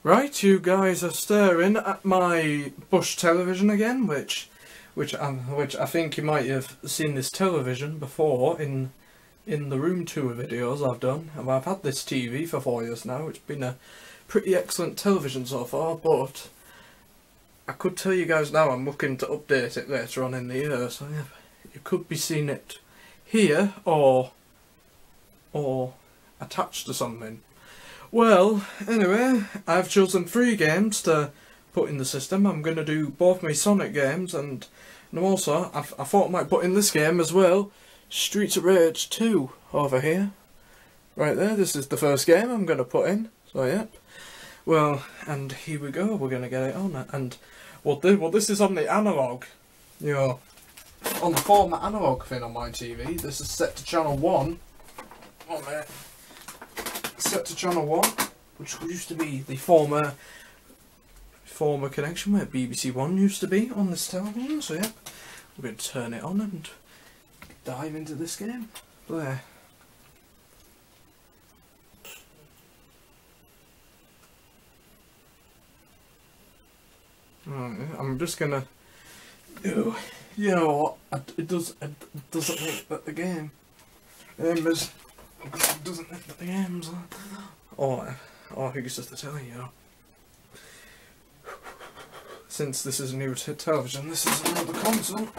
Right, you guys are staring at my Bush television again, which I think you might have seen this television before in the room tour videos I've done. And I've had this TV for 4 years now. It's been a pretty excellent television so far, but I could tell you guys now I'm looking to update it later on in the year. So yeah, you could be seeing it here or attached to something. Well, anyway, I've chosen 3 games to put in the system. I'm going to do both my Sonic games, and also I thought I might put in this game as well, Streets of Rage 2 over here. Right there, this is the first game I'm going to put in, so yep. Well, and here we go, we're going to get it on it, and well this is on the analog, you know, on the former analog thing on my TV. This is set to channel 1 on there. Set to channel 1, which used to be the former connection where BBC One used to be on this television. So yeah, we're going to turn it on and dive into this game. There. Right, I'm just gonna. You know what? It doesn't think that the game is. It doesn't think that the games or who uses the telly, you know. Since this is a new television, this is another console.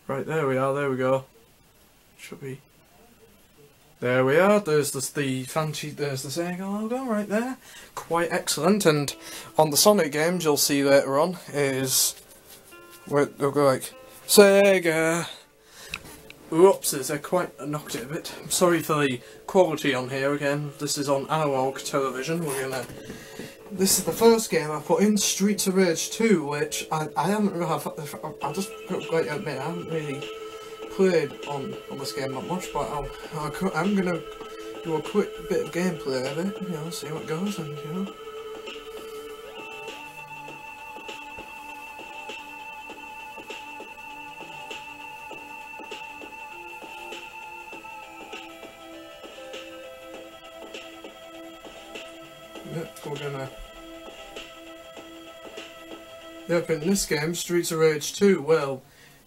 Right, there we are, there we go. Should be. There we are, there's the Sega logo right there. Quite excellent, and on the Sonic games you'll see later on is where they'll go like Sega. Whoopsies, I quite knocked it a bit. I'm sorry for the quality on here again. This is on analog television. This is the first game I put in, Streets of Rage 2, which I haven't really. I just got to admit I haven't really played on this game that much, but I'm gonna do a quick bit of gameplay of it. You know, see how it goes, and you know. Yep, in this game, Streets of Rage 2, well,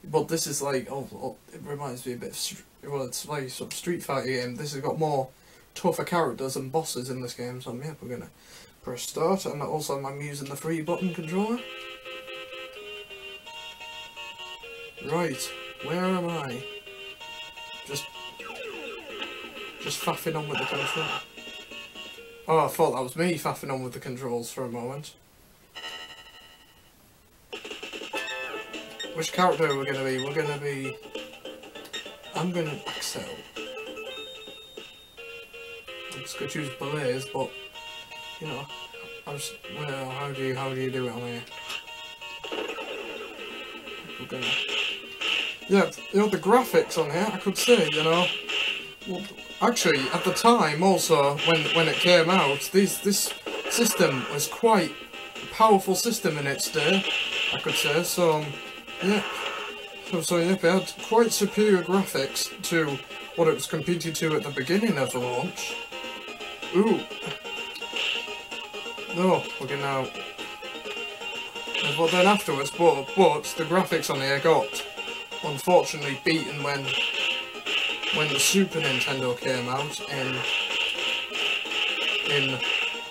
but this is like, it reminds me a bit of, well, it's like sort of Street Fighter game. This has got more tougher characters and bosses in this game, so yeah, we're gonna press start, and also I'm using the 3-button controller. Right, where am I? Just faffing on with the controller. Oh, I thought that was me faffing on with the controls for a moment. Which character are we going to be? We're going to be... I'm going to Axel. I'm just going to choose Blaze, but... You know... well, how do you do it on here? We're going to... Yeah, you know, the graphics on here, I could say, you know... Well, actually, at the time, also, when it came out, this system was quite a powerful system in its day, I could say, so... Yeah, so yep, it had quite superior graphics to what it was competing to at the beginning of the launch. Ooh. No, we're getting out. But then afterwards, but the graphics on here got, unfortunately, beaten when the Super Nintendo came out in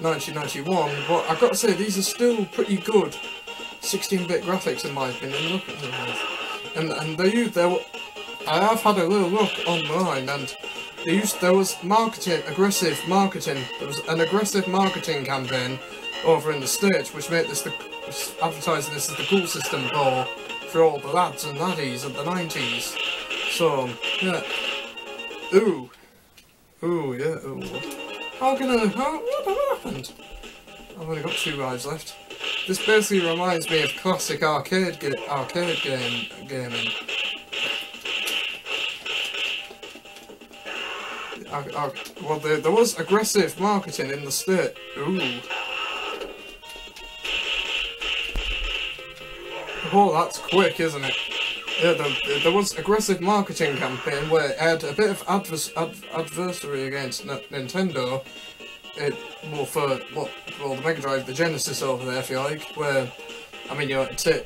1991, but I've got to say, these are still pretty good 16-bit graphics in my opinion. Look at them, and I have had a little look online, and there was aggressive marketing. There was an aggressive marketing campaign over in the States, which made this advertising this as the cool system for all the lads and laddies of the 90s. So yeah, ooh, yeah, ooh. What happened? I've only got 2 lives left. This basically reminds me of classic arcade gaming. Well, there was aggressive marketing in the state. Ooh. Oh, that's quick, isn't it? Yeah, there was aggressive marketing campaign where it had a bit of adversary against Nintendo. For the Mega Drive, the Genesis over there, if you like, where, I mean, you know, it said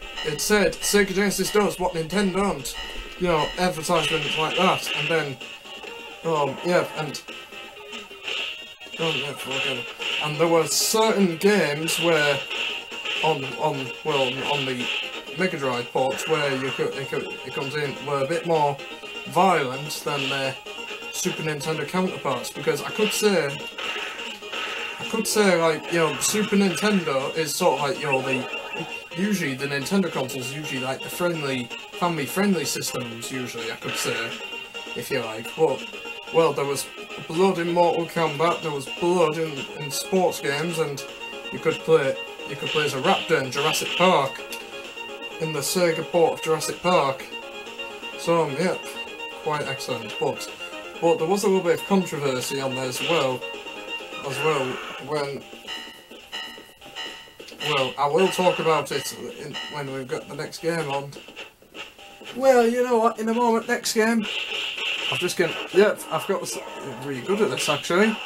Sega Genesis does what Nintendo don't, you know, advertisements like that, and then, and there were certain games where, on the Mega Drive ports, where it comes in, were a bit more violent than their Super Nintendo counterparts, because I could say, like, you know, Super Nintendo is sort of like, you know, usually the Nintendo consoles usually like the family-friendly systems, usually, I could say, if you like. But, well, there was blood in Mortal Kombat, there was blood in sports games, and you could play as a raptor in Jurassic Park, in the Sega port of Jurassic Park. So, yep, quite excellent. But there was a little bit of controversy on there as well, when, well, I will talk about it when we've got the next game on. Well, you know what, in a moment, next game, I've got really good at this, actually.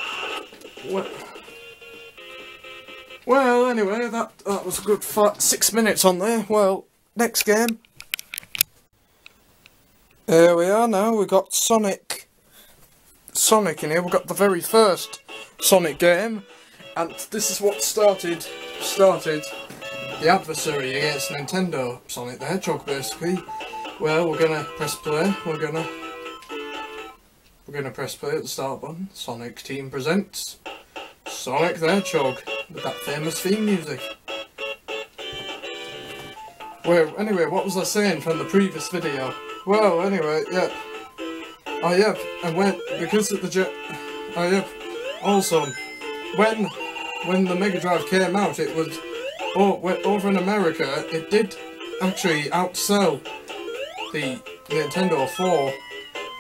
Well, anyway, that was a good 6 minutes on there. Well, next game. Here we are now, we've got Sonic in here, we've got the very first Sonic game, and this is what started the adversary against Nintendo, Sonic the Hedgehog, basically. Well, we're gonna press play, we're gonna press play at the start button. Sonic Team presents Sonic the Hedgehog, with that famous theme music. Well, anyway, what was I saying from the previous video? Well, anyway, yeah. Oh, yep, and also, when the Mega Drive came out, it was, over in America, it did actually outsell the Nintendo 4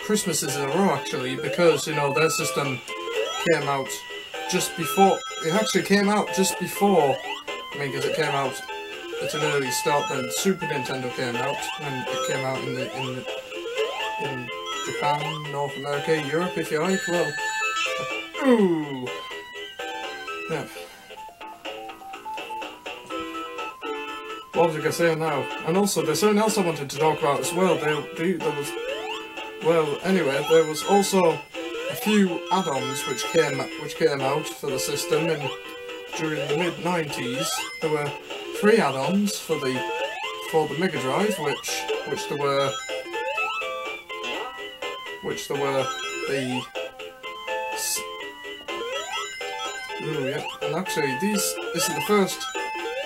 Christmases in a row, actually, because, you know, their system came out just before, I mean, because it came out at an early start, then Super Nintendo came out, and it came out in Japan, North America, Europe, if you like. Well, ooh, yeah. What was I gonna say now? And also, there's something else I wanted to talk about as well. There was also a few add-ons which came out for the system during the mid-90s. There were 3 add-ons for the Mega Drive, which there were the... Ooh, yeah, and actually this is the first,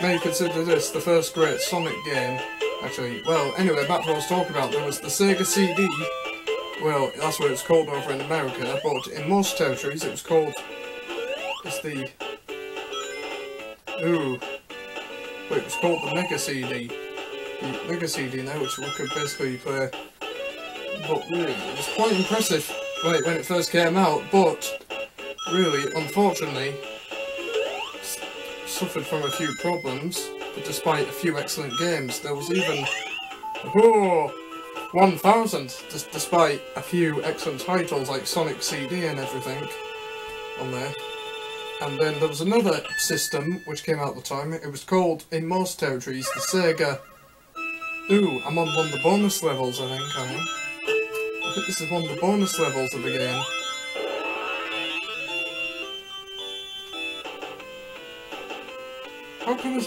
may you consider this the first great Sonic game, actually. Well, anyway, back to what I was talking about, there was the Sega CD, well, that's what it's called over in America, but in most territories it was called, it was called the Mega CD. The Mega CD now, which we could basically play, but really, it was quite impressive when it first came out, but really, unfortunately, suffered from a few problems, but despite a few excellent games. There was even 1000, despite a few excellent titles like Sonic CD and everything on there. And then there was another system which came out at the time. It was called, in most territories, the Sega... Ooh, I'm on one of the bonus levels, I think this is one of the bonus levels of the game. How come the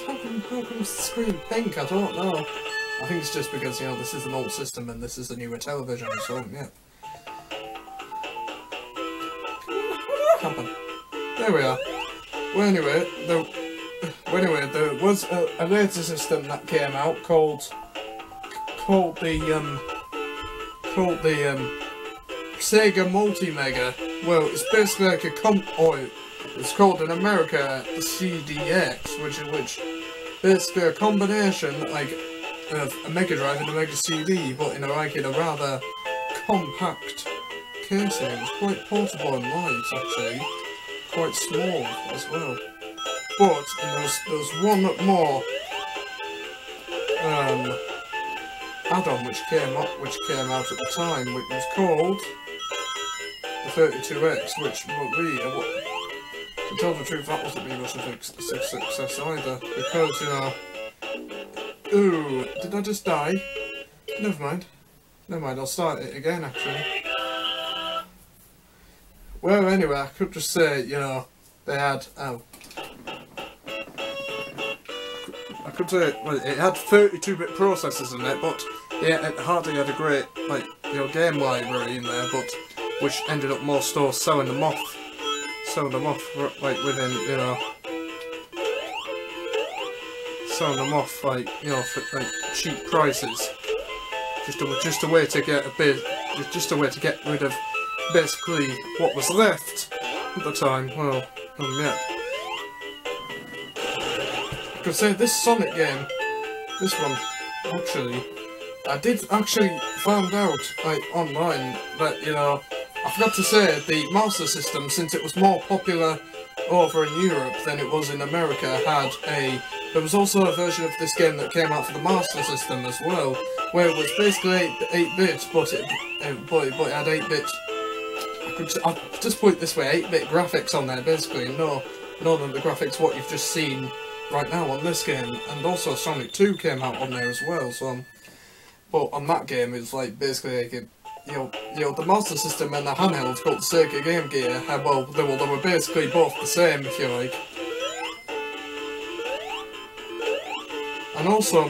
screen pink? I don't know. I think it's just because, you know, this is an old system and this is a newer television, so, yeah. What happened? There we are. Well, anyway, there was a later system that came out called the Sega Multi-Mega. Well, it's basically like it's called in America the CDX, which basically a combination like of a Mega Drive and a Mega CD, but in a rather compact casing. It was quite portable and light, actually, quite small as well. But there's one more add-on which came out at the time, which was called the 32X, which to tell the truth, that wasn't much of a success either, because, you know... Ooh, did I just die? Never mind, I'll start it again, actually. Well, anyway, I could just say, you know, they had... I could say, well, it had 32-bit processors in it, but it hardly had a great, like, you know, game library in there, but which ended up more stores selling them off, like, within, you know, selling them off, like, you know, for, like, cheap prices. Just a way to get rid of basically what was left at the time. Well, yeah. I could say this Sonic game, this one, actually, I did actually find out, like, online, that, you know, I forgot to say, the Master System, since it was more popular over in Europe than it was in America, there was also a version of this game that came out for the Master System as well, where it was basically 8-bit, but it had 8-bit, I'll just put it this way, 8-bit graphics on there, basically, no than the graphics what you've just seen right now on this game, and also Sonic 2 came out on there as well, so, but on that game it's like, basically, like, you know, the Master System and the handheld called the Sega Game Gear, well, they were basically both the same, if you like. And also,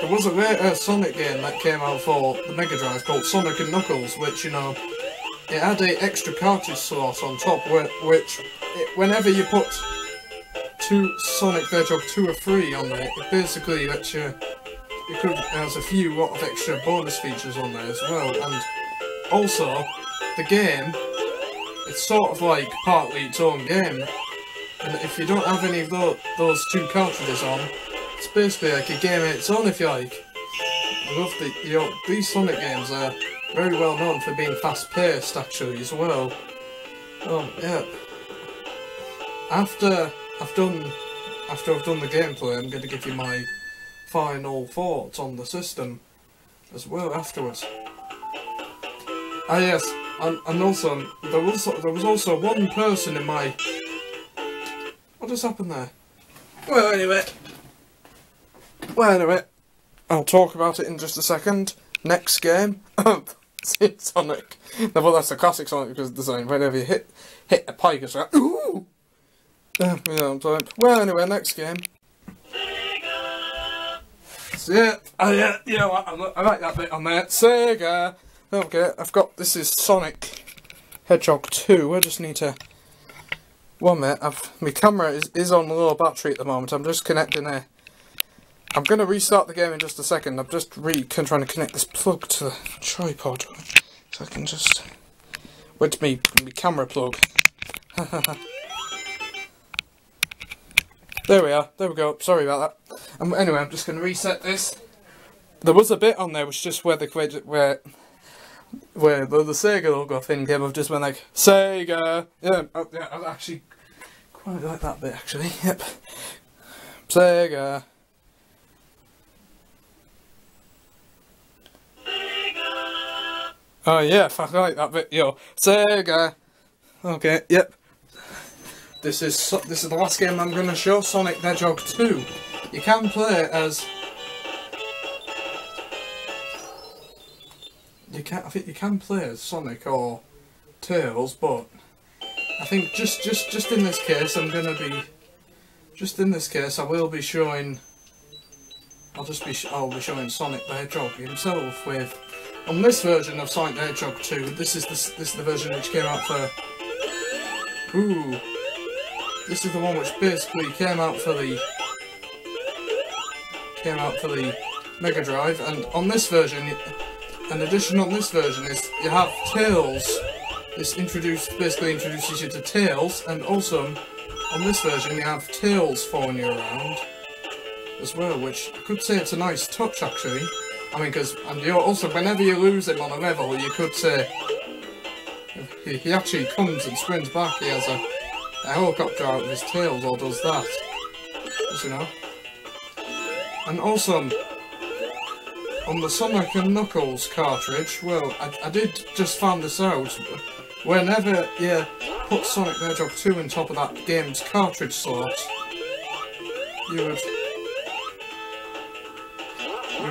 there was a later Sonic game that came out for the Mega Drive called Sonic and Knuckles, which, you know, it had a extra cartridge slot on top, whenever you put Sonic the Hedgehog 2 or 3 on there, it basically lets you, there's a few lot of extra bonus features on there as well, and also, the game, it's sort of like partly its own game, and if you don't have any of those 2 cartridges on, it's basically like a game of its own, if you like. I love these Sonic games are very well known for being fast-paced, actually, as well. Yeah. After I've done the gameplay, I'm going to give you my final thoughts on the system as well afterwards. Ah yes, and also there was also one person in my... What just happened there? Well anyway, I'll talk about it in just a second. Next game, Sonic. No, well, that's the classic Sonic because the design. Whenever you hit a pike, it's like ooh. Yeah, I'm sorry. Well, anyway, next game. So, yeah, you know what? I like that bit on there. Sega. Okay, this is Sonic Hedgehog 2. I just need to. 1 minute. My camera is on low battery at the moment. I'm just connecting a. I'm going to restart the game in just a second. I'm just trying to connect this plug to the tripod. So I can just... Where's my camera plug? There we are. There we go. Sorry about that. Anyway, I'm just going to reset this. There was a bit on there which just where the Sega logo thing came. I've just went like, Sega! Yeah, I actually quite like that bit, actually. Yep. Sega. Oh yeah, I like that bit, yo. Sega! Okay, yep. This is the last game I'm going to show, Sonic the Hedgehog 2. You can play as... I think you can play as Sonic or Tails, but I think just in this case I'm going to be... Just in this case I will be showing... I'll be showing Sonic the Hedgehog himself with... On this version of Sonic the Hedgehog 2, this is the version which came out for... Ooh. This is the one which basically came out for the Mega Drive, and on this version, an addition on this version is you have Tails. This basically introduces you to Tails, and also on this version you have Tails following you around as well, which I could say it's a nice touch actually. I mean, also whenever you lose him on a level, you could say he actually comes and sprints back. He has a helicopter out of his tails, or does that, you know. And also, on the Sonic and Knuckles cartridge, well, I did just find this out. Whenever you put Sonic the Hedgehog 2 on top of that game's cartridge slot, you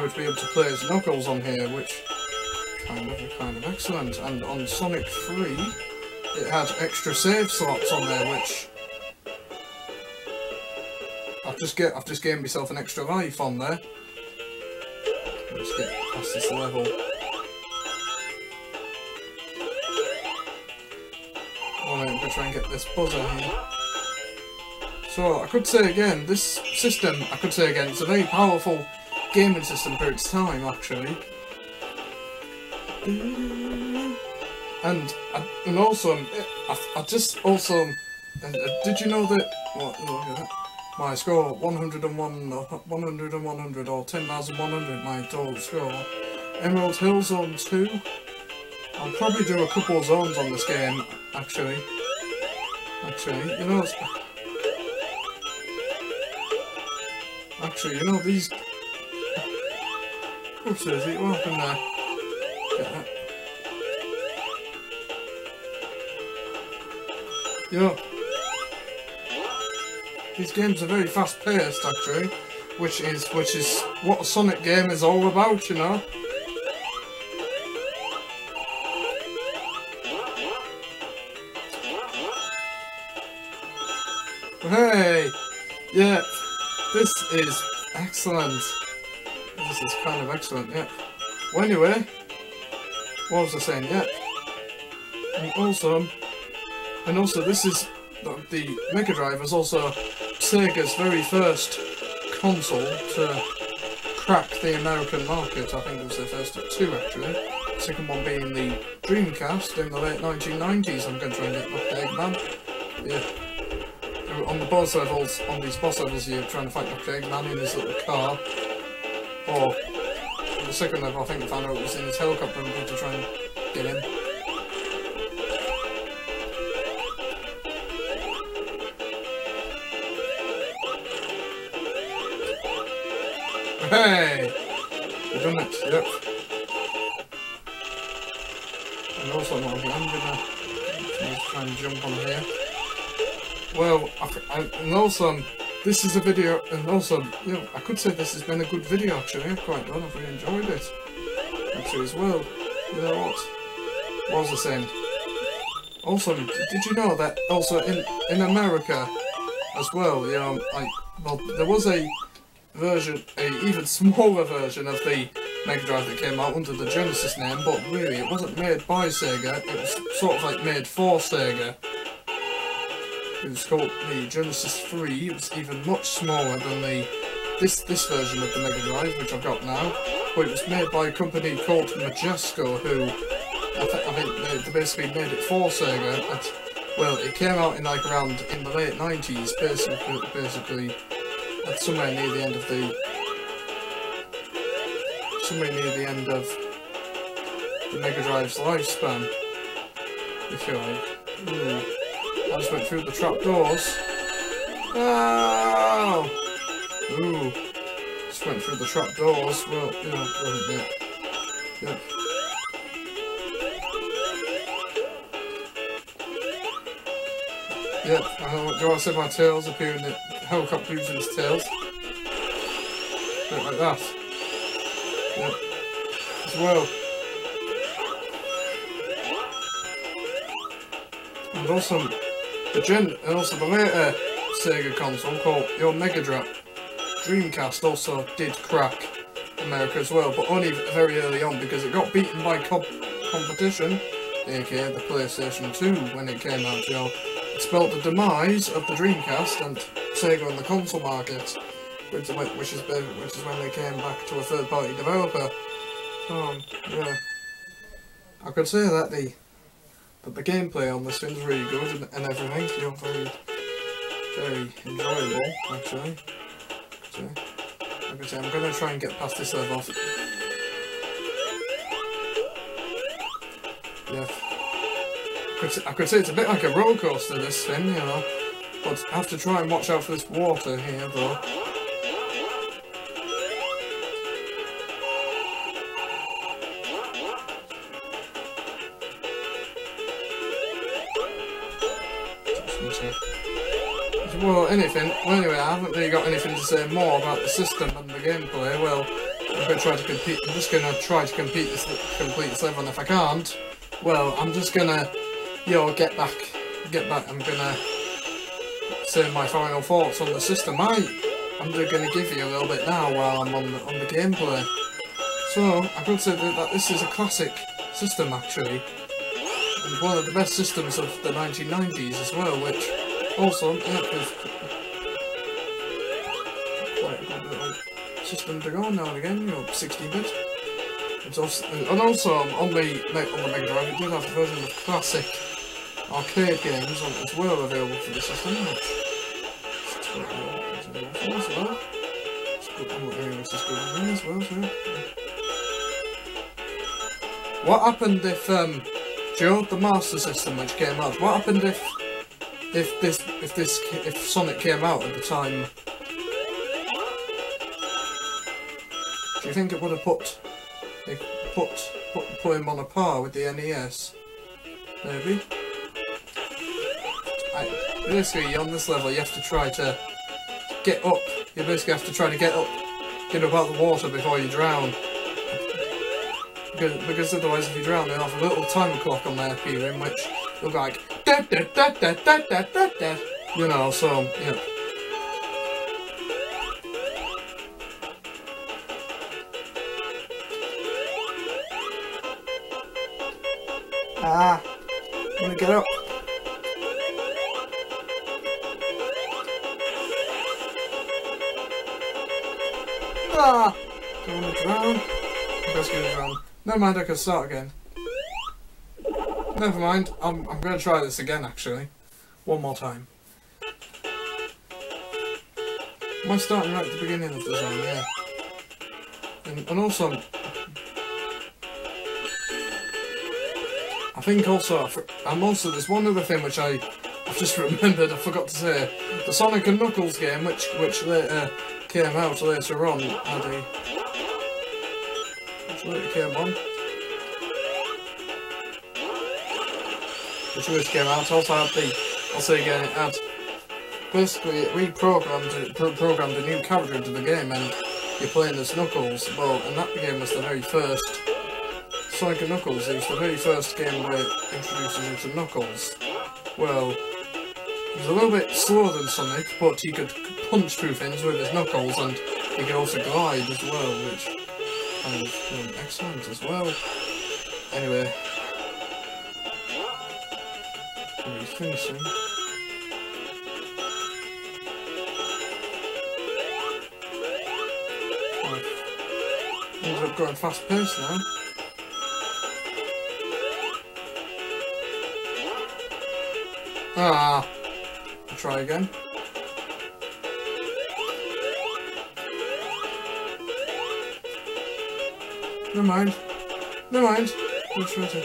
would be able to play as Knuckles on here, which kind of excellent. And on Sonic 3, it had extra save slots on there, which I've just gained myself an extra life on there. Let's get past this level. I'm going to try and get this buzzer here. So, I could say again, this system, it's a very powerful gaming system for its time, actually. And also, did you know that, look at that, my score, 101, 100, or 10,100, my total score. Emerald Hill Zone 2, I'll probably do a couple of zones on this game, actually, you know, these, oops, what happened there? Get that. You know, these games are very fast paced, actually, which is what a Sonic game is all about, you know. Hey, yeah, this is excellent. This is kind of excellent, yeah. Well, anyway, what was I saying? Yeah, and also, this is the Mega Drive is also Sega's very first console to crack the American market. I think it was their first of two, actually. The second one being the Dreamcast in the late 1990s. I'm going to try and get Dr. Eggman. Yeah. On the boss levels, on these boss levels, you're trying to fight Dr. Eggman in his little car. Or, on the second level, I think I found out it was in his helicopter and I'm going to try and get him. Hey! We've done it, yep. And also, I'm gonna try and jump on here. Well, and also, this is a video, and also, you know, I could say this has been a good video, actually. I've quite done, I've really enjoyed it. Actually, as well. You know what? What was I saying? Also, did you know that also in America as well, you know, well, there was a version, a even smaller version of the Mega Drive that came out under the Genesis name, but really it wasn't made by Sega, it was sort of like made for Sega. It was called the Genesis 3, it was even much smaller than this version of the Mega Drive, which I've got now, but it was made by a company called Majesco, who, I think they basically made it for Sega, and, well, it came out in like around, in the late 90s, basically somewhere near the end of the Mega Drive's lifespan, if you like. Ooh. I just went through the trapdoors. Oh! Ooh. Just went through the trapdoors. Well, you know, yeah. Yep. Yep, I know what do I say, my tails appearing, the helicopter using its tails. Bit like that. Yep. As well. And also the later Sega console called your Mega Drive Dreamcast also did crack America as well, but only very early on because it got beaten by competition, aka the PlayStation 2 when it came out, you know. It spelled the demise of the Dreamcast and Sega on the console market, which is when they came back to a third-party developer. So, yeah, I could say that the gameplay on this thing's really good and everything, you know, very, very enjoyable, actually. So, like I say, I'm going to try and get past this level. Yeah. I could say it's a bit like a roller coaster, this thing, you know, but I have to try and watch out for this water here, though. Well, anything. Well, anyway, I haven't really got anything to say more about the system and the gameplay. Well, I'm gonna try to compete. I'm just gonna try to complete this level, and if I can't, well, I'm just gonna, get back. I'm gonna say my final thoughts on the system. I'm just gonna give you a little bit now while I'm on the gameplay. So I could say that this is a classic system actually, and one of the best systems of the 1990s as well, which also quite a good little system to go on now and again, 16-bit. It's also, and also on the Mega Drive, it did have a version of classic arcade games as well available for the system, which is good as well. It's good on as well, too. What happened if the Master System which came out? What happened if Sonic came out at the time? Do you think it would have put him on a par with the NES? Maybe. Basically, on this level, you have to try to get up. You basically have to try to get up out of the water before you drown. Because otherwise, if you drown, they'll have a little timer clock on their appearing, which will go like da da da da da da da da. So yeah. I'm gonna get up. Don't want to drown. I'm just gonna drown. Never mind, I can start again. Never mind, I'm gonna try this again actually. One more time. Am I starting right at the beginning of the zone? Yeah. And also, I think also, there's one other thing which I've just remembered, I forgot to say. The Sonic and Knuckles game, which later came out later on, which came out, also had I'll say again, it had, basically it reprogrammed a new character into the game, and you're playing as Knuckles. Well, and that game was the very first, Sonic and Knuckles, it was the very first game where it introduces you to Knuckles. Well, he was a little bit slower than Sonic, but he could punch through things with his knuckles, and he could also glide as well, which was excellent as well. Anyway, he's finishing. Ended up going fast paced now. I'll try again. Never mind. We'll try to.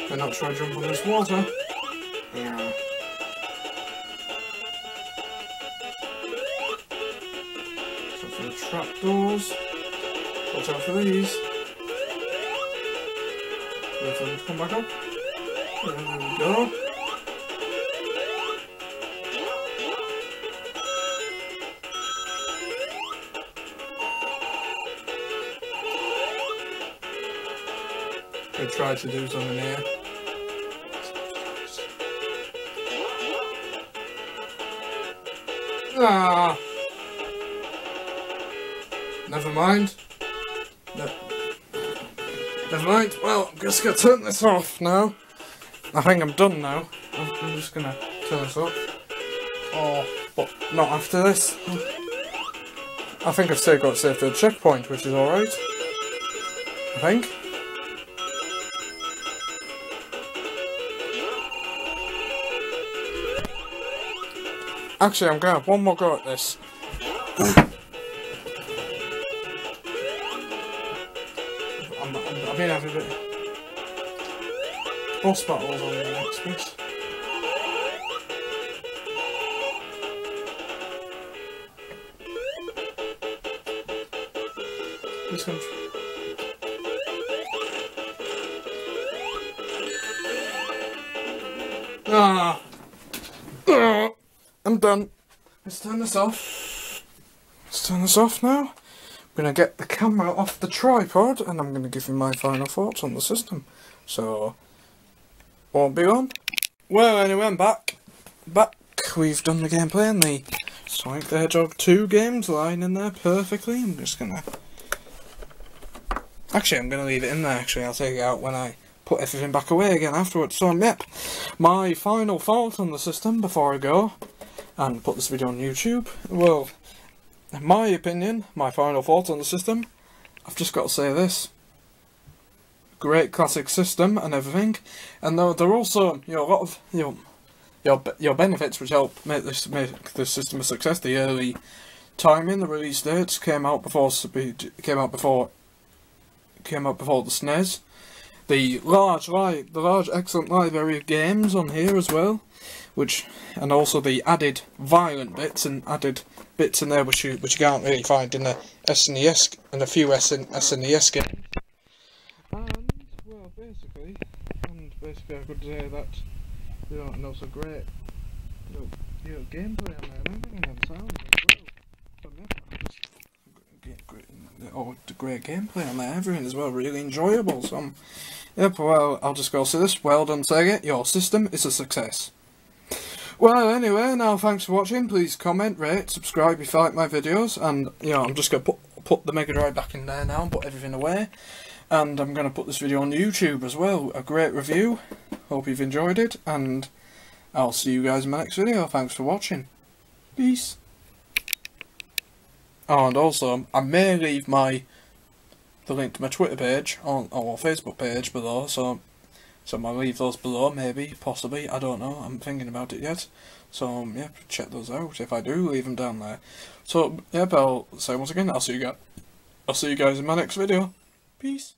Better not try to jump on this water. Yeah. So for the trapdoors, watch out for these. Wait for them to come back up. There we go. Could try to do something here. Never mind. No. Never mind. Well, I'm just gonna turn this off now. I think I'm done now. I'm just gonna turn this off. Oh, but not after this. I think I've still got to save the checkpoint, which is alright. I think. Actually, I'm gonna have one more go at this. I've been having a bit boss battles on the next bit. Just gonna... Ah! I'm done. Let's turn this off. Let's turn this off now. I'm gonna get the camera off the tripod and I'm gonna give you my final thoughts on the system. So, won't be long. Well, anyway, I'm back. We've done the gameplay and the Sonic the Hedgehog 2 games lying in there perfectly. I'm just gonna... Actually, I'm gonna leave it in there. Actually, I'll take it out when I put everything back away again afterwards. So, yep. My final thought on the system before I go and put this video on YouTube. Well, in my opinion, my final thought on the system, I've just got to say this. Great classic system and everything. And there are also, a lot of, your benefits which help make this system a success. The early timing, the release dates came out before the SNES. The large excellent library of games on here as well, and also the added violent bits and added bits in there which you can't really find in the SNES and a few SNES games. And well, basically I could say that and also great gameplay on there and everything and sound as well. Great gameplay on there, everything as well, really enjoyable. So yep, well, I'll just go say this. Well done, Sega, your system is a success. Well, anyway, now thanks for watching. Please comment, rate, subscribe if you like my videos, and I'm just going to put the Mega Drive back in there now and put everything away. And I'm going to put this video on YouTube as well. A great review. Hope you've enjoyed it, and I'll see you guys in my next video. Thanks for watching. Peace. Oh, and also, I may leave the link to my Twitter page or Facebook page below, so I'll leave those below, maybe, possibly, I don't know, I'm thinking about it yet. So, yep, check those out if I do leave them down there. So, yep, I'll say once again, I'll see you guys in my next video. Peace.